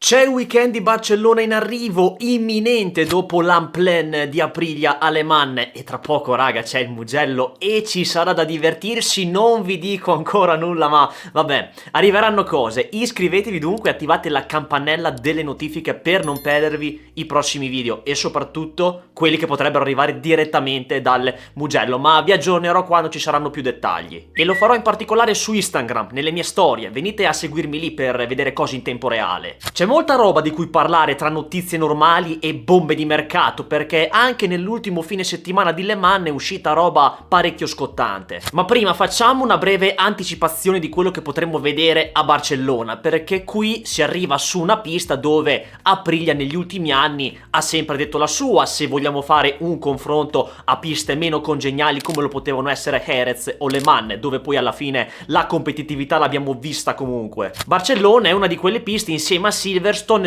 C'è il weekend di Barcellona in arrivo, imminente dopo l'Unplan di Aprilia alle Manne e tra poco raga c'è il Mugello e ci sarà da divertirsi, non vi dico ancora nulla ma vabbè, arriveranno cose, iscrivetevi dunque e attivate la campanella delle notifiche per non perdervi i prossimi video e soprattutto quelli che potrebbero arrivare direttamente dal Mugello, ma vi aggiornerò quando ci saranno più dettagli e lo farò in particolare su Instagram, nelle mie storie, venite a seguirmi lì per vedere cose in tempo reale. C'è molta roba di cui parlare tra notizie normali e bombe di mercato perché anche nell'ultimo fine settimana di Le Mans è uscita roba parecchio scottante. Ma prima facciamo una breve anticipazione di quello che potremmo vedere a Barcellona perché qui si arriva su una pista dove Aprilia negli ultimi anni ha sempre detto la sua se vogliamo fare un confronto a piste meno congeniali come lo potevano essere Jerez o Le Mans dove poi alla fine la competitività l'abbiamo vista comunque. Barcellona è una di quelle piste insieme a Silverstone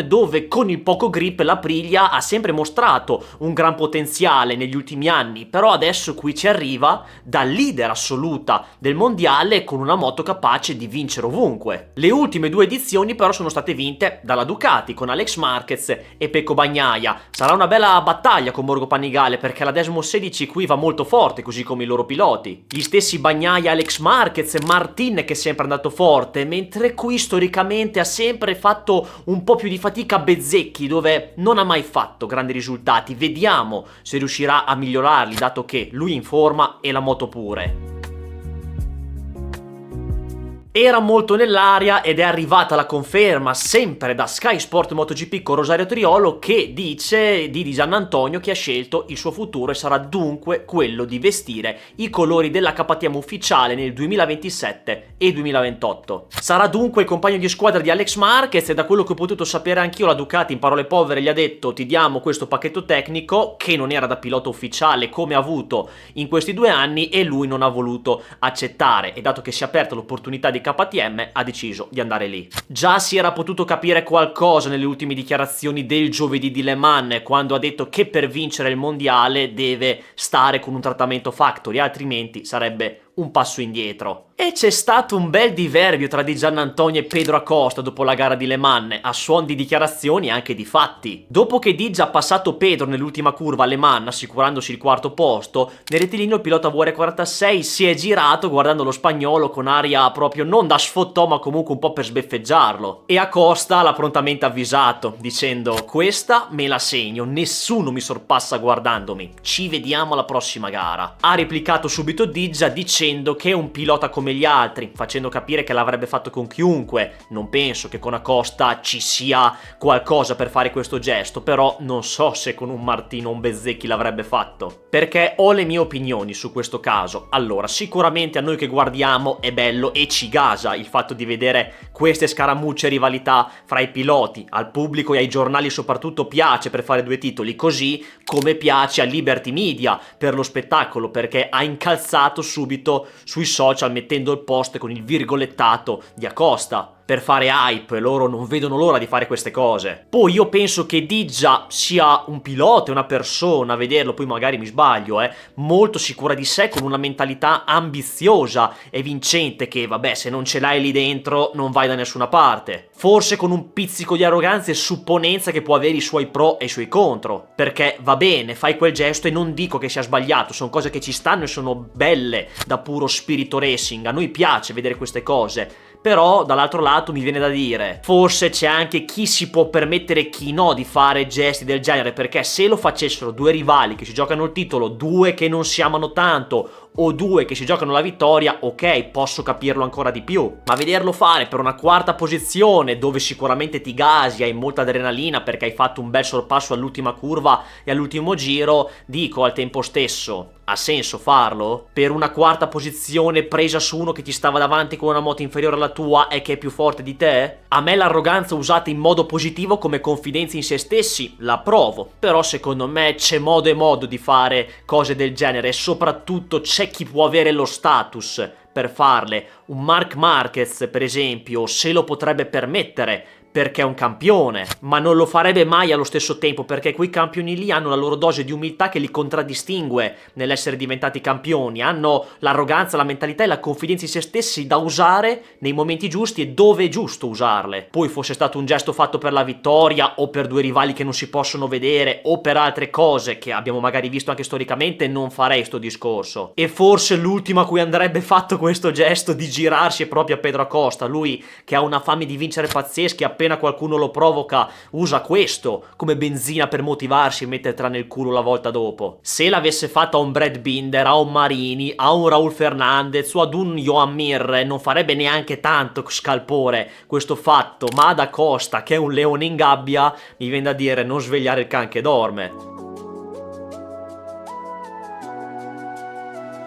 dove con il poco grip l'Aprilia ha sempre mostrato un gran potenziale negli ultimi anni, però adesso qui ci arriva da leader assoluta del mondiale con una moto capace di vincere ovunque. Le ultime due edizioni però sono state vinte dalla Ducati con Alex Marquez e Pecco Bagnaia. Sarà una bella battaglia con Borgo Panigale perché la Desmo 16 qui va molto forte così come i loro piloti. Gli stessi Bagnaia, Alex Marquez e Martin che è sempre andato forte, mentre qui storicamente ha sempre fatto un po' più di fatica Bezzecchi dove non ha mai fatto grandi risultati. Vediamo se riuscirà a migliorarli dato che lui in forma e la moto pure. Era molto nell'aria ed è arrivata la conferma sempre da Sky Sport MotoGP con Rosario Triolo che dice di Giannantonio che ha scelto il suo futuro e sarà dunque quello di vestire i colori della KTM ufficiale nel 2027 e 2028. Sarà dunque il compagno di squadra di Alex Marquez e da quello che ho potuto sapere anch'io la Ducati in parole povere gli ha detto ti diamo questo pacchetto tecnico che non era da pilota ufficiale come ha avuto in questi 2 anni e lui non ha voluto accettare e dato che si è aperta l'opportunità di KTM ha deciso di andare lì. Già si era potuto capire qualcosa nelle ultime dichiarazioni del giovedì di Le Mans quando ha detto che per vincere il mondiale deve stare con un trattamento factory altrimenti sarebbe un passo indietro. E c'è stato un bel diverbio tra Di Giannantonio e Pedro Acosta dopo la gara di Le Mans, a suon di dichiarazioni e anche di fatti. Dopo che Di ha passato Pedro nell'ultima curva a Le Mans, assicurandosi il quarto posto, nel rettilineo il pilota VR46 si è girato guardando lo spagnolo con aria proprio non da sfottò ma comunque un po' per sbeffeggiarlo. E Acosta l'ha prontamente avvisato, dicendo questa me la segno, nessuno mi sorpassa guardandomi, ci vediamo alla prossima gara. Ha replicato subito Digia dicendo che è un pilota come gli altri, facendo capire che l'avrebbe fatto con chiunque. Non penso che con Acosta ci sia qualcosa per fare questo gesto, però non so se con un Martino o un Bezzecchi l'avrebbe fatto, perché ho le mie opinioni su questo caso. Allora, sicuramente a noi che guardiamo è bello e ci gasa il fatto di vedere queste scaramucce e rivalità fra i piloti, al pubblico e ai giornali soprattutto piace per fare 2 titoli, così come piace a Liberty Media per lo spettacolo, perché ha incalzato subito sui social mettendo il post con il virgolettato di Acosta per fare hype, loro non vedono l'ora di fare queste cose. Poi io penso che Digia sia un pilota, una persona, a vederlo, poi magari mi sbaglio, molto sicura di sé, con una mentalità ambiziosa e vincente che, vabbè, se non ce l'hai lì dentro non vai da nessuna parte. Forse con un pizzico di arroganza e supponenza che può avere i suoi pro e i suoi contro. Perché va bene, fai quel gesto e non dico che sia sbagliato, sono cose che ci stanno e sono belle da puro spirito racing, a noi piace vedere queste cose. Però dall'altro lato mi viene da dire forse c'è anche chi si può permettere e chi no di fare gesti del genere, perché se lo facessero 2 rivali che si giocano il titolo, 2 che non si amano tanto o 2 che si giocano la vittoria, ok, posso capirlo ancora di più, ma vederlo fare per una quarta posizione dove sicuramente ti gasi, hai molta adrenalina perché hai fatto un bel sorpasso all'ultima curva e all'ultimo giro, dico al tempo stesso ha senso farlo? Per una quarta posizione presa su uno che ti stava davanti con una moto inferiore alla tua e che è più forte di te? A me l'arroganza usata in modo positivo come confidenza in se stessi la provo, però secondo me c'è modo e modo di fare cose del genere e soprattutto c'è chi può avere lo status per farle. Un Marc Marquez per esempio se lo potrebbe permettere perché è un campione, ma non lo farebbe mai allo stesso tempo perché quei campioni lì hanno la loro dose di umiltà che li contraddistingue nell'essere diventati campioni, hanno l'arroganza, la mentalità e la confidenza in se stessi da usare nei momenti giusti e dove è giusto usarle. Poi fosse stato un gesto fatto per la vittoria o per due rivali che non si possono vedere o per altre cose che abbiamo magari visto anche storicamente, non farei sto discorso. E forse l'ultimo a cui andrebbe fatto questo gesto di girarsi è proprio a Pedro Acosta, lui che ha una fame di vincere pazzeschi, appena qualcuno lo provoca usa questo come benzina per motivarsi e mettertela nel culo la volta dopo. Se l'avesse fatto a un Brad Binder, a un Marini, a un Raul Fernandez o ad un Joan Mir non farebbe neanche tanto scalpore questo fatto, ma ad Acosta che è un leone in gabbia mi viene da dire non svegliare il can che dorme.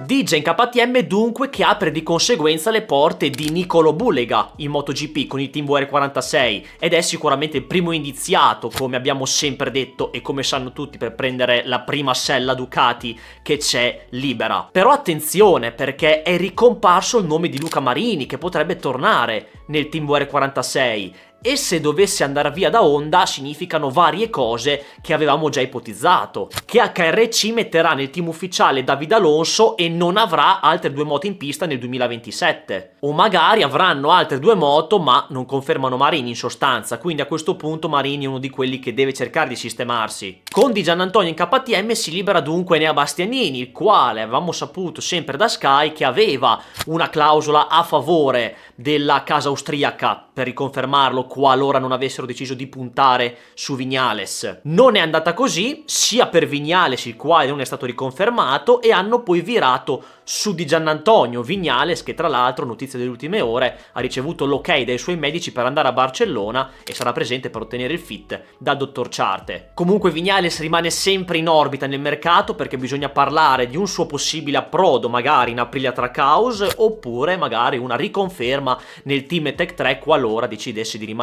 DJ in KTM dunque che apre di conseguenza le porte di Nicolo Bulega in MotoGP con il team VR46 ed è sicuramente il primo indiziato, come abbiamo sempre detto e come sanno tutti, per prendere la prima sella Ducati che c'è libera. Però attenzione, perché è ricomparso il nome di Luca Marini che potrebbe tornare nel team VR46 e se dovesse andare via da Honda significano varie cose che avevamo già ipotizzato, che HRC metterà nel team ufficiale Davide Alonso e non avrà altre due moto in pista nel 2027, o magari avranno altre due moto ma non confermano Marini in sostanza, quindi a questo punto Marini è uno di quelli che deve cercare di sistemarsi. Con Di Giannantonio in KTM si libera dunque Enea Bastianini, il quale avevamo saputo sempre da Sky che aveva una clausola a favore della casa austriaca per riconfermarlo qualora non avessero deciso di puntare su Viñales. Non è andata così, sia per Viñales, il quale non è stato riconfermato, e hanno poi virato su Di Giannantonio. Viñales, che tra l'altro, notizia delle ultime ore, ha ricevuto l'ok dai suoi medici per andare a Barcellona e sarà presente per ottenere il fit dal dottor Ciarte. Comunque Viñales rimane sempre in orbita nel mercato perché bisogna parlare di un suo possibile approdo magari in Aprilia Trackhouse oppure magari una riconferma nel team Tech 3 qualora decidesse di rimanere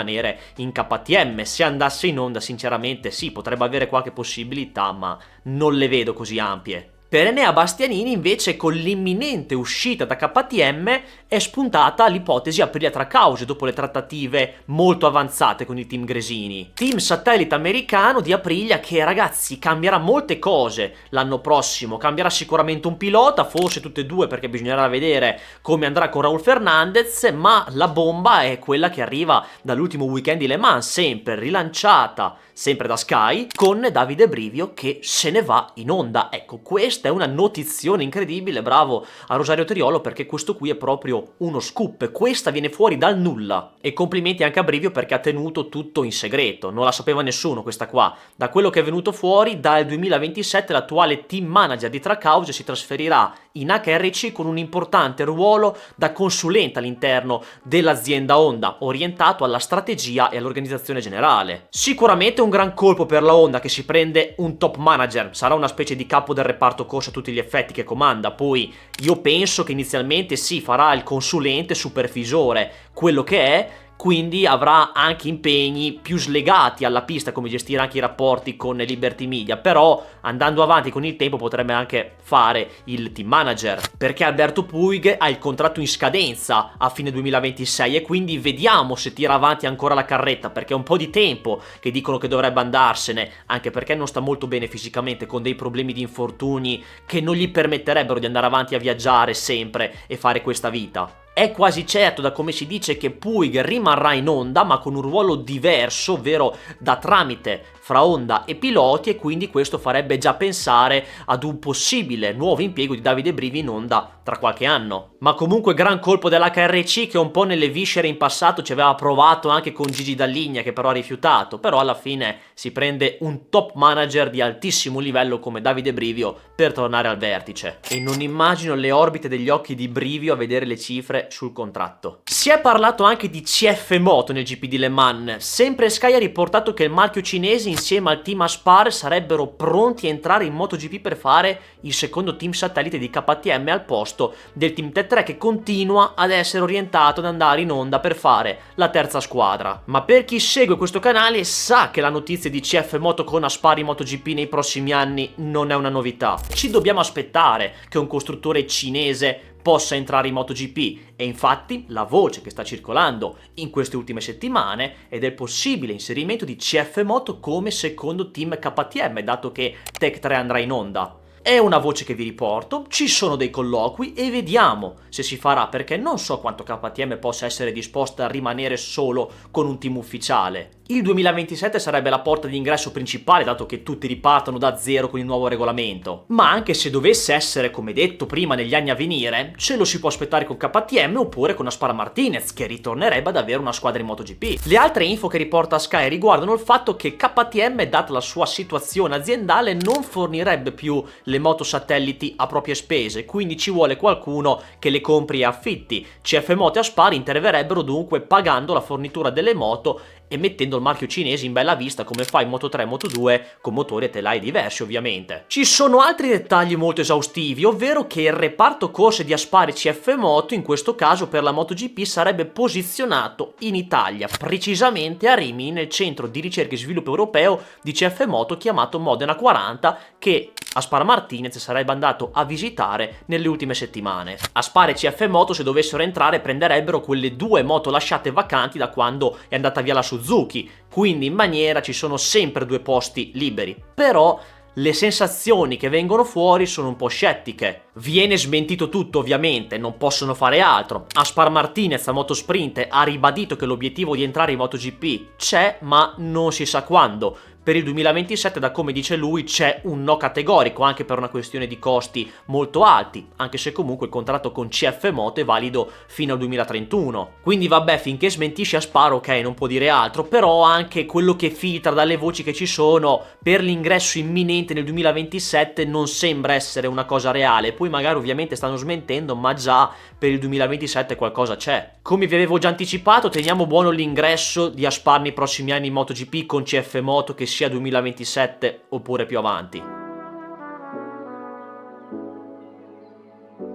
in KTM. Se andasse in Honda sinceramente sì, potrebbe avere qualche possibilità, ma non le vedo così ampie. Per Enea Bastianini invece, con l'imminente uscita da KTM, è spuntata l'ipotesi Aprilia Trackhouse dopo le trattative molto avanzate con il team Gresini. Team satellite americano di Aprilia che, ragazzi, cambierà molte cose l'anno prossimo. Cambierà sicuramente un pilota, forse tutte e due perché bisognerà vedere come andrà con Raul Fernandez, ma la bomba è quella che arriva dall'ultimo weekend di Le Mans, sempre rilanciata, sempre da Sky, con Davide Brivio che se ne va in Honda. Ecco, questa è una notizione incredibile, bravo a Rosario Teriolo, perché questo qui è proprio uno scoop, questa viene fuori dal nulla. E complimenti anche a Brivio perché ha tenuto tutto in segreto, non la sapeva nessuno questa qua. Da quello che è venuto fuori, dal 2027 l'attuale team manager di Trackhouse si trasferirà in HRC con un importante ruolo da consulente all'interno dell'azienda Honda, orientato alla strategia e all'organizzazione generale. Sicuramente un gran colpo per la Honda che si prende un top manager, sarà una specie di capo del reparto corsa a tutti gli effetti che comanda. Poi io penso che inizialmente sì, farà il consulente, supervisore, quello che è, quindi avrà anche impegni più slegati alla pista, come gestire anche i rapporti con Liberty Media, però andando avanti con il tempo potrebbe anche fare il team manager, perché Alberto Puig ha il contratto in scadenza a fine 2026 e quindi vediamo se tira avanti ancora la carretta, perché è un po' di tempo che dicono che dovrebbe andarsene, anche perché non sta molto bene fisicamente, con dei problemi di infortuni che non gli permetterebbero di andare avanti a viaggiare sempre e fare questa vita. È quasi certo, da come si dice, che Puig rimarrà in Honda, ma con un ruolo diverso, ovvero da tramite fra Honda e piloti, e quindi questo farebbe già pensare ad un possibile nuovo impiego di Davide Brivi in Honda tra qualche anno. Ma comunque gran colpo dell'HRC, che un po' nelle viscere in passato ci aveva provato anche con Gigi Dall'Igna, che però ha rifiutato. Però alla fine si prende un top manager di altissimo livello come Davide Brivio per tornare al vertice, e non immagino le orbite degli occhi di Brivio a vedere le cifre sul contratto. Si è parlato anche di CF Moto nel GP di Le Mans. Sempre Sky ha riportato che il marchio cinese insieme al team Aspar sarebbero pronti a entrare in MotoGP per fare il secondo team satellite di KTM al posto del team T3, che continua ad essere orientato ad andare in Honda per fare la terza squadra. Ma per chi segue questo canale sa che la notizia di CF Moto con Aspar in MotoGP nei prossimi anni non è una novità. Ci dobbiamo aspettare che un costruttore cinese possa entrare in MotoGP e infatti la voce che sta circolando in queste ultime settimane è del possibile inserimento di CF Moto come secondo team KTM, dato che Tech 3 andrà in onda. È una voce che vi riporto, ci sono dei colloqui e vediamo se si farà, perché non so quanto KTM possa essere disposta a rimanere solo con un team ufficiale. Il 2027 sarebbe la porta di ingresso principale, dato che tutti ripartono da zero con il nuovo regolamento. Ma anche se dovesse essere, come detto prima, negli anni a venire, ce lo si può aspettare con KTM oppure con Aspar Martinez, che ritornerebbe ad avere una squadra in MotoGP. Le altre info che riporta Sky riguardano il fatto che KTM, data la sua situazione aziendale, non fornirebbe più le moto satelliti a proprie spese, quindi ci vuole qualcuno che le compri e affitti. CF Moto e Aspar interverrebbero dunque pagando la fornitura delle moto e mettendo il marchio cinese in bella vista, come fa in Moto3 e Moto2 con motori e telai diversi ovviamente. Ci sono altri dettagli molto esaustivi, ovvero che il reparto corse di Aspar e CF Moto in questo caso per la MotoGP sarebbe posizionato in Italia, precisamente a Rimini, nel centro di ricerca e sviluppo europeo di CF Moto chiamato Modena 40, che Aspar Martinez sarebbe andato a visitare nelle ultime settimane. Aspar e CF Moto, se dovessero entrare, prenderebbero quelle due moto lasciate vacanti da quando è andata via la Suzuki, quindi in maniera ci sono sempre due posti liberi. Però le sensazioni che vengono fuori sono un po' scettiche. Viene smentito tutto ovviamente, non possono fare altro. Aspar Martinez a Motosprint ha ribadito che l'obiettivo di entrare in MotoGP c'è, ma non si sa quando. Per il 2027, da come dice lui, c'è un no categorico, anche per una questione di costi molto alti, anche se comunque il contratto con CF Moto è valido fino al 2031. Quindi vabbè, finché smentisce Aspar, ok, non può dire altro, però anche quello che filtra dalle voci che ci sono per l'ingresso imminente nel 2027 non sembra essere una cosa reale. Poi magari ovviamente stanno smentendo, ma già per il 2027 qualcosa c'è. Come vi avevo già anticipato, teniamo buono l'ingresso di Aspar nei prossimi anni in MotoGP con CF Moto, che sia 2027 oppure più avanti.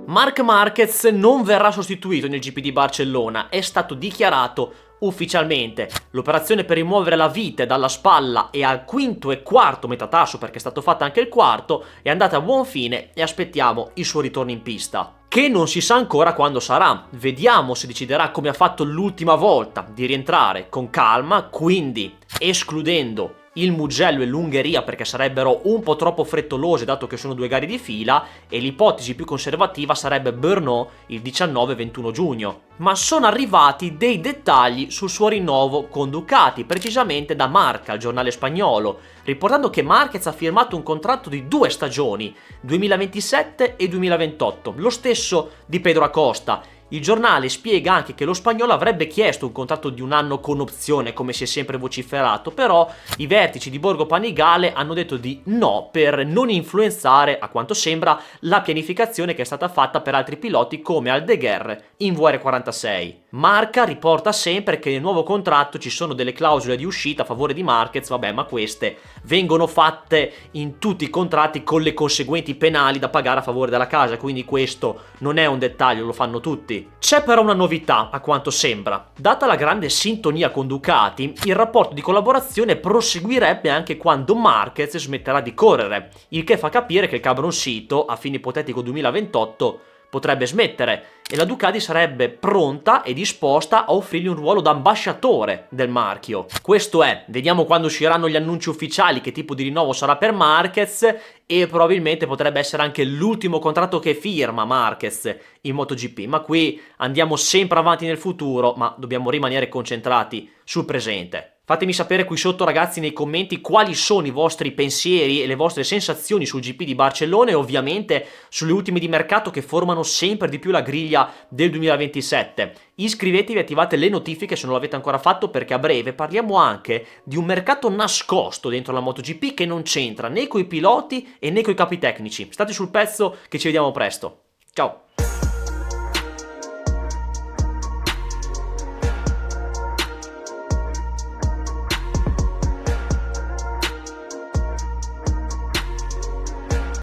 Marc Marquez non verrà sostituito nel GP di Barcellona, è stato dichiarato ufficialmente. L'operazione per rimuovere la vite dalla spalla e al quinto e quarto metatarsio, perché è stato fatto anche il quarto, è andata a buon fine e aspettiamo il suo ritorno in pista, che non si sa ancora quando sarà. Vediamo se deciderà, come ha fatto l'ultima volta, di rientrare con calma, quindi escludendo il Mugello e l'Ungheria perché sarebbero un po' troppo frettolose dato che sono due gare di fila, e l'ipotesi più conservativa sarebbe Brno il 19-21 giugno. Ma sono arrivati dei dettagli sul suo rinnovo con Ducati, precisamente da Marca, il giornale spagnolo, riportando che Marquez ha firmato un contratto di 2 stagioni, 2027 e 2028, lo stesso di Pedro Acosta. Il giornale spiega anche che lo spagnolo avrebbe chiesto un contratto di 1 anno con opzione, come si è sempre vociferato, però i vertici di Borgo Panigale hanno detto di no per non influenzare, a quanto sembra, la pianificazione che è stata fatta per altri piloti come Aldeguer in VR46. Marca riporta sempre che nel nuovo contratto ci sono delle clausole di uscita a favore di Marquez, vabbè, ma queste vengono fatte in tutti i contratti con le conseguenti penali da pagare a favore della casa, quindi questo non è un dettaglio, lo fanno tutti. C'è però una novità, a quanto sembra. Data la grande sintonia con Ducati, il rapporto di collaborazione proseguirebbe anche quando Marquez smetterà di correre, il che fa capire che il cabroncito, a fine ipotetico 2028, potrebbe smettere e la Ducati sarebbe pronta e disposta a offrirgli un ruolo da ambasciatore del marchio. Questo è, vediamo quando usciranno gli annunci ufficiali che tipo di rinnovo sarà per Marquez, e probabilmente potrebbe essere anche l'ultimo contratto che firma Marquez in MotoGP, ma qui andiamo sempre avanti nel futuro, ma dobbiamo rimanere concentrati sul presente. Fatemi sapere qui sotto, ragazzi, nei commenti quali sono i vostri pensieri e le vostre sensazioni sul GP di Barcellona e ovviamente sulle ultime di mercato che formano sempre di più la griglia del 2027. Iscrivetevi e attivate le notifiche se non l'avete ancora fatto, perché a breve parliamo anche di un mercato nascosto dentro la MotoGP che non c'entra né coi piloti e né coi capi tecnici. State sul pezzo che ci vediamo presto. Ciao!